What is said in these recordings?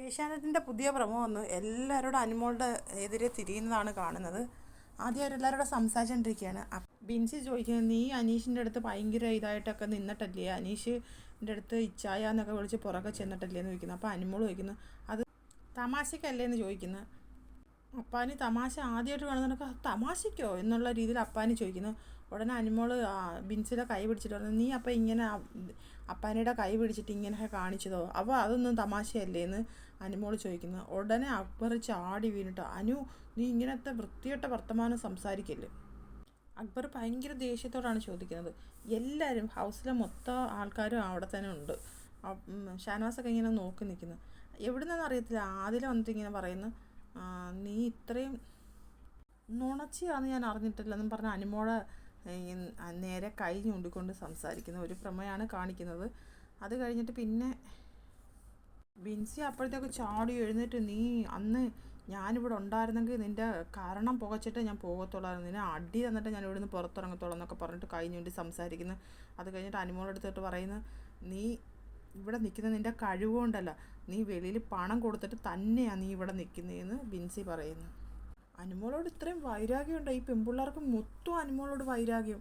ഏഷ്യാനെറ്റിൻ്റെ പുതിയ പ്രമോ വന്ന് എല്ലാവരോടും അനുമോളുടെ എതിരെ തിരിയുന്നതാണ് കാണുന്നത്. ആദ്യം അവരെല്ലാവരോടും സംസാരിച്ചുകൊണ്ടിരിക്കുകയാണ്. ബിൻസി ചോദിക്കുന്നത്, നീ അനീഷിൻ്റെ അടുത്ത് ഭയങ്കര ഇതായിട്ടൊക്കെ നിന്നിട്ടല്ലേ, അനീഷിൻ്റെ അടുത്ത് ഇച്ചായ എന്നൊക്കെ വിളിച്ച് പുറകെ ചെന്നിട്ടല്ലേ എന്ന് ചോദിക്കുന്നു. അപ്പോൾ അനുമോൾ ചോദിക്കുന്നു, അത് തമാശക്കല്ലേ എന്ന് ചോദിക്കുന്നു. അപ്പാനി തമാശ ആദ്യമായിട്ട് കാണുന്നതൊക്കെ തമാശയ്ക്കോ എന്നുള്ള രീതിയിൽ അപ്പാനി ചോദിക്കുന്നു. ഉടനെ അനുമോൾ ബിൻസിയുടെ കൈ പിടിച്ചിട്ട് പറഞ്ഞു, നീ അപ്പം ഇങ്ങനെ അപ്പാനിയുടെ കൈ പിടിച്ചിട്ട് ഇങ്ങനെയൊക്കെ കാണിച്ചതോ, അപ്പോൾ അതൊന്നും തമാശയല്ലേ എന്ന് അനുമോൾ ചോദിക്കുന്നു. ഉടനെ അക്ബർ ചാടി വീണിട്ട്, അനു നീ ഇങ്ങനത്തെ വൃത്തികെട്ട വർത്തമാനം സംസാരിക്കല്ലേ. അക്ബർ ഭയങ്കര ദേഷ്യത്തോടാണ് ചോദിക്കുന്നത്. എല്ലാവരും ഹൗസിലെ മൊത്തം ആൾക്കാരും അവിടെ തന്നെ ഉണ്ട്. ഷാനവാസൊക്കെ ഇങ്ങനെ നോക്കി നിൽക്കുന്നു. എവിടെ നിന്നൊന്നും അറിയത്തില്ല. ആദില വന്നിട്ട് ഇങ്ങനെ പറയുന്നു, നീ ഇത്രയും നുണച്ചിയാന്ന് ഞാൻ അറിഞ്ഞിട്ടില്ലെന്നും പറഞ്ഞ് അനുമോളെ നേരെ കൈ ചൂണ്ടിക്കൊണ്ട് സംസാരിക്കുന്ന ഒരു പ്രമേയാണ് കാണിക്കുന്നത്. അത് കഴിഞ്ഞിട്ട് പിന്നെ ബിൻസി അപ്പോഴത്തേക്ക് ചാടി എഴുന്നേറ്റ്, നീ അന്ന് ഞാനിവിടെ ഉണ്ടായിരുന്നെങ്കിൽ നിൻ്റെ കാരണം പുകച്ചിട്ട് ഞാൻ പോകത്തുള്ളായിരുന്നു, നിന്നെ അടി തന്നിട്ട് ഞാൻ ഇവിടുന്ന് പുറത്തിറങ്ങത്തുള്ളൂ എന്നൊക്കെ പറഞ്ഞിട്ട് കൈ ചൂണ്ടി സംസാരിക്കുന്നു. അത് കഴിഞ്ഞിട്ട് അനുമോളെടുത്തിട്ട് പറയുന്നു, നീ ഇവിടെ നിൽക്കുന്നത് നിൻ്റെ കഴിവുകൊണ്ടല്ല, നീ വെളിയിൽ പണം കൊടുത്തിട്ട് തന്നെയാണ് നീ ഇവിടെ നിൽക്കുന്നതെന്ന് ബിൻസി പറയുന്നു. അനുമോളോട് ഇത്രയും വൈരാഗ്യമുണ്ട്. ഈ പെൺപിള്ളേർക്ക് മൊത്തം അനുമോളോട് വൈരാഗ്യം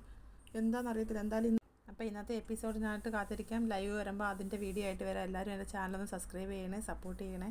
എന്താണെന്നറിയത്തില്ല. എന്തായാലും അപ്പോൾ ഇന്നത്തെ എപ്പിസോഡിനായിട്ട് കാത്തിരിക്കാം. ലൈവ് വരുമ്പോൾ അതിൻ്റെ വീഡിയോ ആയിട്ട് വരാം. എല്ലാവരും എൻ്റെ ചാനലൊന്ന് സബ്സ്ക്രൈബ് ചെയ്യണേ, സപ്പോർട്ട് ചെയ്യണേ.